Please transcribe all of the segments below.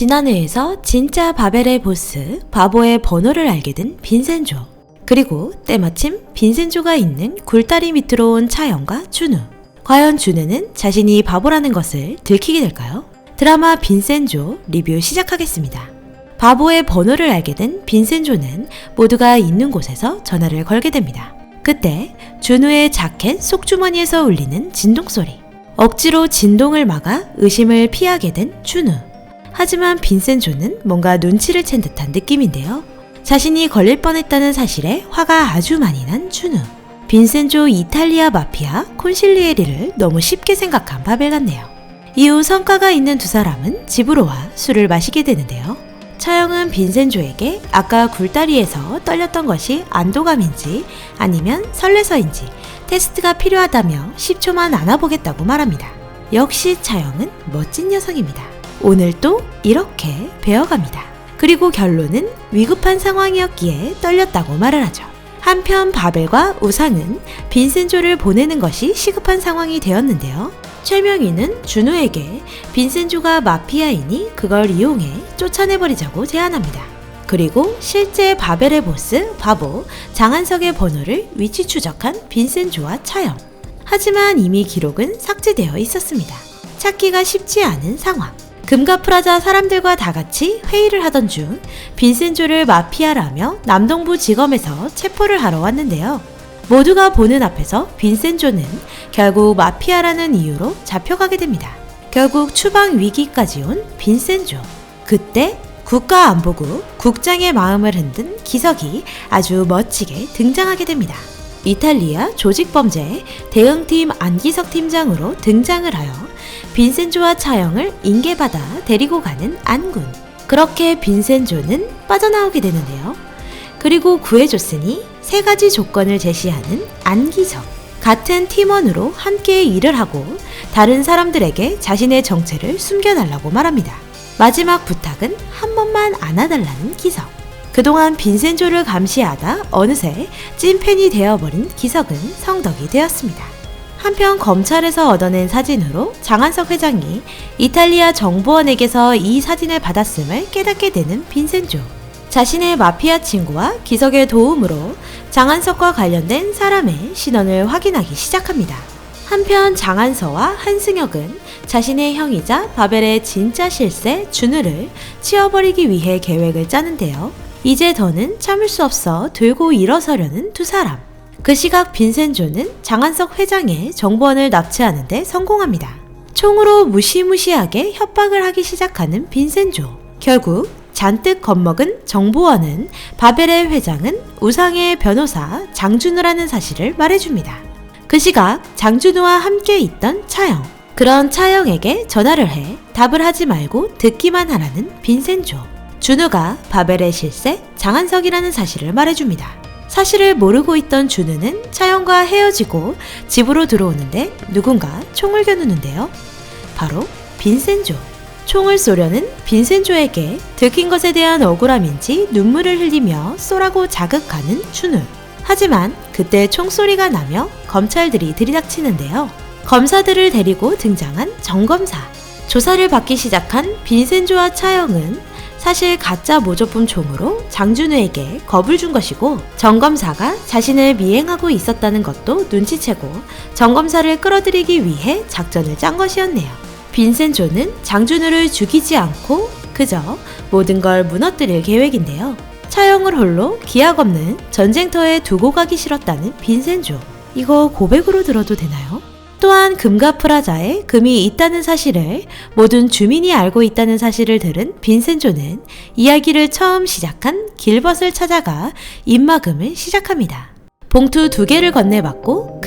지난 회에서 진짜 바벨의 보스 바보의 번호를 알게 된 빈센조, 그리고 때마침 빈센조가 있는 굴다리 밑으로 온 차영과 준우. 과연 준우는 자신이 바보라는 것을 들키게 될까요? 드라마 빈센조 리뷰 시작하겠습니다. 바보의 번호를 알게 된 빈센조는 모두가 있는 곳에서 전화를 걸게 됩니다. 그때 준우의 자켓 속주머니에서 울리는 진동소리. 억지로 진동을 막아 의심을 피하게 된 준우. 하지만 빈센조는 뭔가 눈치를 챈 듯한 느낌인데요. 자신이 걸릴 뻔했다는 사실에 화가 아주 많이 난 준우. 빈센조 이탈리아 마피아 콘실리에리를 너무 쉽게 생각한 바벨 같네요. 이후 성과가 있는 두 사람은 집으로 와 술을 마시게 되는데요. 차영은 빈센조에게 아까 굴다리에서 떨렸던 것이 안도감인지 아니면 설레서인지 테스트가 필요하다며 10초만 안아보겠다고 말합니다. 역시 차영은 멋진 여성입니다. 오늘 또 이렇게 배워갑니다. 그리고 결론은 위급한 상황이었기에 떨렸다고 말을 하죠. 한편 바벨과 우상은 빈센조를 보내는 것이 시급한 상황이 되었는데요. 최명희는 준우에게 빈센조가 마피아이니 그걸 이용해 쫓아내버리자고 제안합니다. 그리고 실제 바벨의 보스 바보 장한석의 번호를 위치 추적한 빈센조와 차영. 하지만 이미 기록은 삭제되어 있었습니다. 찾기가 쉽지 않은 상황. 금가프라자 사람들과 다 같이 회의를 하던 중 빈센조를 마피아라며 남동부 지검에서 체포를 하러 왔는데요. 모두가 보는 앞에서 빈센조는 결국 마피아라는 이유로 잡혀가게 됩니다. 결국 추방 위기까지 온 빈센조. 그때 국가안보국 국장의 마음을 흔든 기석이 아주 멋지게 등장하게 됩니다. 이탈리아 조직범죄 대응팀 안기석 팀장으로 등장을 하여 빈센조와 차영을 인계받아 데리고 가는 안군. 그렇게 빈센조는 빠져나오게 되는데요. 그리고 구해줬으니 세 가지 조건을 제시하는 안기석. 같은 팀원으로 함께 일을 하고 다른 사람들에게 자신의 정체를 숨겨달라고 말합니다. 마지막 부탁은 한 번만 안아달라는 기석. 그동안 빈센조를 감시하다 어느새 찐팬이 되어버린 기석은 성덕이 되었습니다. 한편 검찰에서 얻어낸 사진으로 장한석 회장이 이탈리아 정보원에게서 이 사진을 받았음을 깨닫게 되는 빈센조. 자신의 마피아 친구와 기석의 도움으로 장한석과 관련된 사람의 신원을 확인하기 시작합니다. 한편 장한서와 한승혁은 자신의 형이자 바벨의 진짜 실세 준우를 치워버리기 위해 계획을 짜는데요. 이제 더는 참을 수 없어 들고 일어서려는 두 사람. 그 시각 빈센조는 장한석 회장의 정보원을 납치하는 데 성공합니다. 총으로 무시무시하게 협박을 하기 시작하는 빈센조. 결국 잔뜩 겁먹은 정보원은 바벨의 회장은 우상의 변호사 장준우라는 사실을 말해줍니다. 그 시각 장준우와 함께 있던 차영. 그런 차영에게 전화를 해 답을 하지 말고 듣기만 하라는 빈센조. 준우가 바벨의 실세 장한석이라는 사실을 말해줍니다. 사실을 모르고 있던 준우는 차영과 헤어지고 집으로 들어오는데 누군가 총을 겨누는데요. 바로 빈센조. 총을 쏘려는 빈센조에게 들킨 것에 대한 억울함인지 눈물을 흘리며 쏘라고 자극하는 준우. 하지만 그때 총소리가 나며 검찰들이 들이닥치는데요. 검사들을 데리고 등장한 정검사. 조사를 받기 시작한 빈센조와 차영은 사실 가짜 모조품 총으로 장준우에게 겁을 준 것이고 정검사가 자신을 미행하고 있었다는 것도 눈치채고 정검사를 끌어들이기 위해 작전을 짠 것이었네요. 빈센조는 장준우를 죽이지 않고 그저 모든 걸 무너뜨릴 계획인데요. 차영을 홀로 기약 없는 전쟁터에 두고 가기 싫었다는 빈센조. 이거 고백으로 들어도 되나요? 또한 금가프라자에 금이 있다는 사실을 모든 주민이 알고 있다는 사실을 들은 빈센조는 이야기를 처음 시작한 길벗을 찾아가 입막음을 시작합니다. 봉투 2개를 건네받고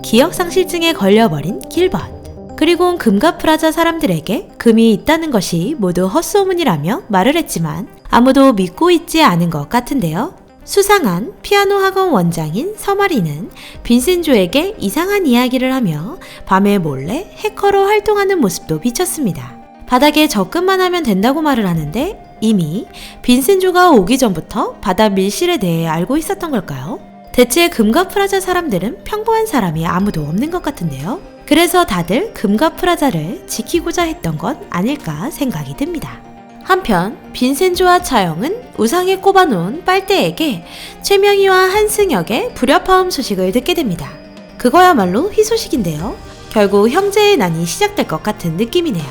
기억상실증에 걸려버린 길벗. 그리고 금가프라자 사람들에게 금이 있다는 것이 모두 헛소문이라며 말을 했지만 아무도 믿고 있지 않은 것 같은데요. 수상한 피아노 학원 원장인 서마리는 빈센조에게 이상한 이야기를 하며 밤에 몰래 해커로 활동하는 모습도 비쳤습니다. 바닥에 접근만 하면 된다고 말을 하는데 이미 빈센조가 오기 전부터 바닥 밀실에 대해 알고 있었던 걸까요? 대체 금가프라자 사람들은 평범한 사람이 아무도 없는 것 같은데요. 그래서 다들 금가프라자를 지키고자 했던 것 아닐까 생각이 듭니다. 한편 빈센조와 차영은 우상에 꼽아놓은 빨대에게 최명희와 한승혁의 불협화음 소식을 듣게 됩니다. 그거야말로 희소식인데요. 결국 형제의 난이 시작될 것 같은 느낌이네요.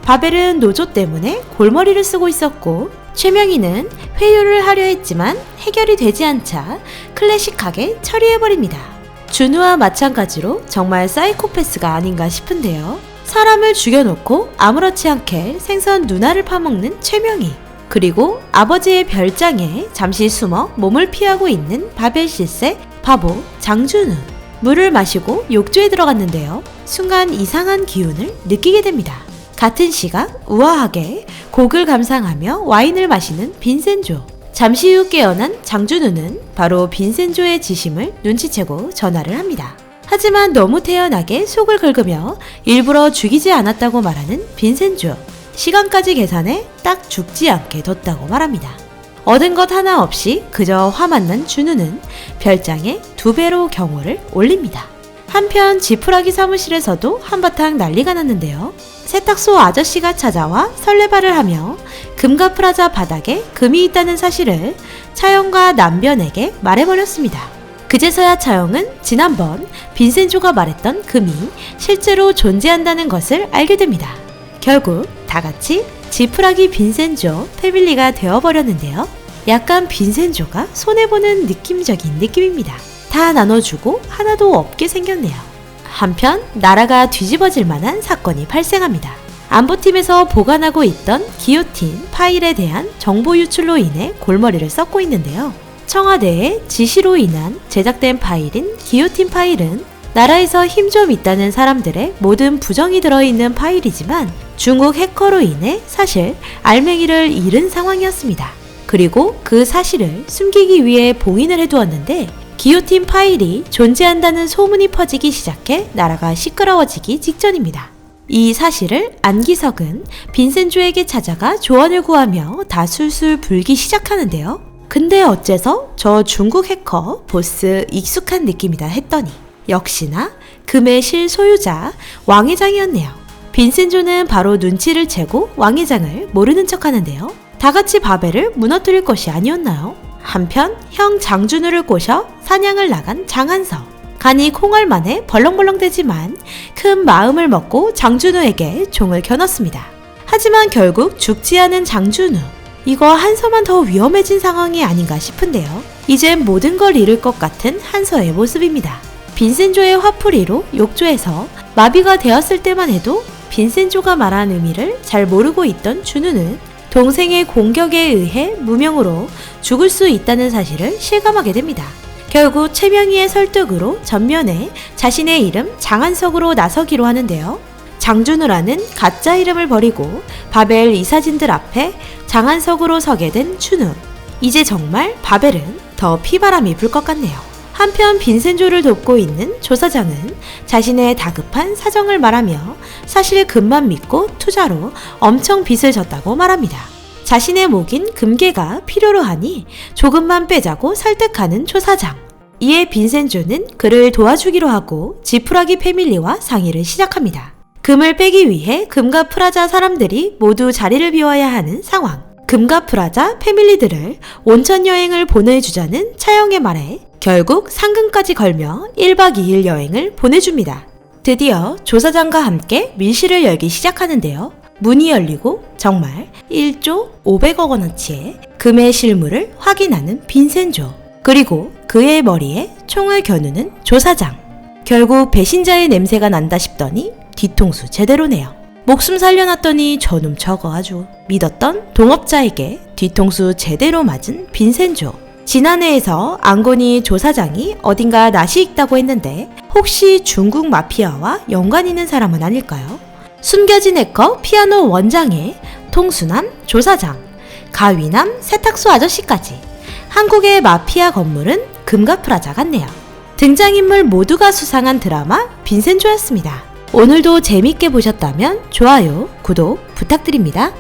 바벨은 노조 때문에 골머리를 쓰고 있었고 최명희는 회유를 하려 했지만 해결이 되지 않자 클래식하게 처리해버립니다. 준우와 마찬가지로 정말 사이코패스가 아닌가 싶은데요. 사람을 죽여놓고 아무렇지 않게 생선 누나를 파먹는 최명희, 그리고 아버지의 별장에 잠시 숨어 몸을 피하고 있는 바벨 실세 바보 장준우. 물을 마시고 욕조에 들어갔는데요. 순간 이상한 기운을 느끼게 됩니다. 같은 시각 우아하게 곡을 감상하며 와인을 마시는 빈센조. 잠시 후 깨어난 장준우는 바로 빈센조의 지심을 눈치채고 전화를 합니다. 하지만 너무 태연하게 속을 긁으며 일부러 죽이지 않았다고 말하는 빈센조. 시간까지 계산해 딱 죽지 않게 뒀다고 말합니다. 얻은 것 하나 없이 그저 화만 난 준우는 별장에 2배로 경호를 올립니다. 한편 지푸라기 사무실에서도 한바탕 난리가 났는데요. 세탁소 아저씨가 찾아와 설레발을 하며 금가프라자 바닥에 금이 있다는 사실을 차영과 남변에게 말해버렸습니다. 그제서야 차영은 지난번 빈센조가 말했던 금이 실제로 존재한다는 것을 알게 됩니다. 결국 다같이 지푸라기 빈센조 패밀리가 되어버렸는데요. 약간 빈센조가 손해보는 느낌적인 느낌입니다. 다 나눠주고 하나도 없게 생겼네요. 한편 나라가 뒤집어질 만한 사건이 발생합니다. 안보팀에서 보관하고 있던 기요틴 파일에 대한 정보 유출로 인해 골머리를 썩고 있는데요. 청와대의 지시로 인한 제작된 파일인 기요틴 파일은 나라에서 힘 좀 있다는 사람들의 모든 부정이 들어있는 파일이지만 중국 해커로 인해 사실 알맹이를 잃은 상황이었습니다. 그리고 그 사실을 숨기기 위해 봉인을 해두었는데 기요틴 파일이 존재한다는 소문이 퍼지기 시작해 나라가 시끄러워지기 직전입니다. 이 사실을 안기석은 빈센조에게 찾아가 조언을 구하며 다 술술 불기 시작하는데요. 근데 어째서 저 중국 해커 보스 익숙한 느낌이다 했더니 역시나 금의 실소유자 왕회장이었네요. 빈센조는 바로 눈치를 채고 왕회장을 모르는 척 하는데요. 다같이 바벨을 무너뜨릴 것이 아니었나요? 한편 형 장준우를 꼬셔 사냥을 나간 장한석. 간이 콩알만에 벌렁벌렁대지만 큰 마음을 먹고 장준우에게 총을 겨눴습니다. 하지만 결국 죽지 않은 장준우. 이거 한서만 더 위험해진 상황이 아닌가 싶은데요. 이젠 모든 걸 잃을 것 같은 한서의 모습입니다. 빈센조의 화풀이로 욕조에서 마비가 되었을 때만 해도 빈센조가 말한 의미를 잘 모르고 있던 준우는 동생의 공격에 의해 무명으로 죽을 수 있다는 사실을 실감하게 됩니다. 결국 최명희의 설득으로 전면에 자신의 이름 장한석으로 나서기로 하는데요. 장준우라는 가짜 이름을 버리고 바벨 이사진들 앞에 장한석으로 서게 된 준우. 이제 정말 바벨은 더 피바람이 불 것 같네요. 한편 빈센조를 돕고 있는 조사장은 자신의 다급한 사정을 말하며 사실 금만 믿고 투자로 엄청 빚을 졌다고 말합니다. 자신의 목인 금괴가 필요로 하니 조금만 빼자고 설득하는 조사장. 이에 빈센조는 그를 도와주기로 하고 지푸라기 패밀리와 상의를 시작합니다. 금을 빼기 위해 금가 프라자 사람들이 모두 자리를 비워야 하는 상황. 금가 프라자 패밀리들을 온천 여행을 보내주자는 차영의 말에 결국 상금까지 걸며 1박 2일 여행을 보내줍니다. 드디어 조사장과 함께 밀실을 열기 시작하는데요. 문이 열리고 정말 1조 500억 원어치의 금의 실물을 확인하는 빈센조. 그리고 그의 머리에 총을 겨누는 조사장. 결국 배신자의 냄새가 난다 싶더니 뒤통수 제대로네요. 목숨 살려놨더니 저놈 저거 아주 믿었던 동업자에게 뒤통수 제대로 맞은 빈센조. 지난해에서 안고니 조사장이 어딘가 낯이 익다고 했는데 혹시 중국 마피아와 연관 있는 사람은 아닐까요? 숨겨진 해커 피아노 원장에 통수남 조사장, 가위남 세탁소 아저씨까지 한국의 마피아 건물은 금가프라자 같네요. 등장인물 모두가 수상한 드라마 빈센조였습니다. 오늘도 재밌게 보셨다면 좋아요, 구독 부탁드립니다.